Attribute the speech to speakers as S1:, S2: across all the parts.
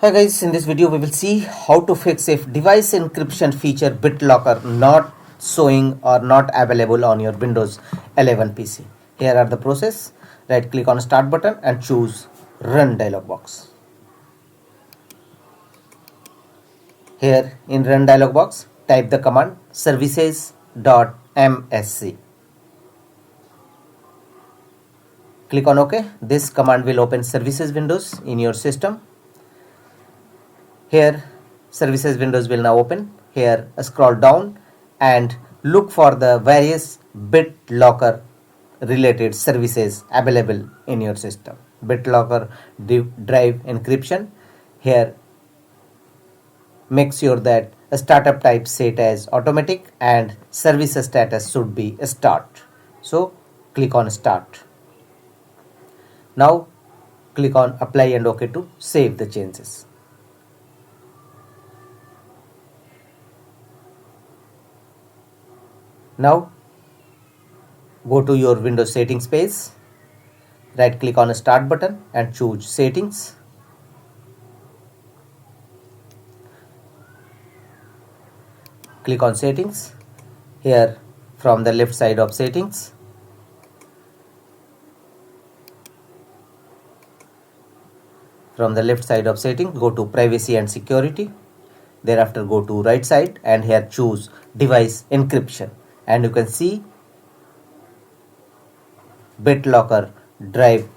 S1: Hi guys, in this video we will see how to fix if device encryption feature BitLocker not showing or not available on your Windows 11 PC. Here are the process. Right click on start button and choose run dialog box. Here in run dialog box type the command services.msc. Click on OK. This command will open services windows in your system. Here services windows will now open. Here scroll down and look for the various BitLocker related services available in your system. BitLocker drive encryption. Here make sure that a startup type set as automatic and service status should be start. So click on start. Now click on apply and OK to save the changes. Now go to your Windows settings page, right click on start button and choose settings. Click on settings. Here from the left side of settings, go to privacy and security. Thereafter go to right side and here choose device encryption. And you can see BitLocker drive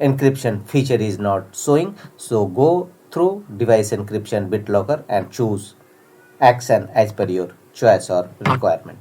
S1: encryption feature is not showing. So go through device encryption BitLocker and choose action as per your choice or requirement.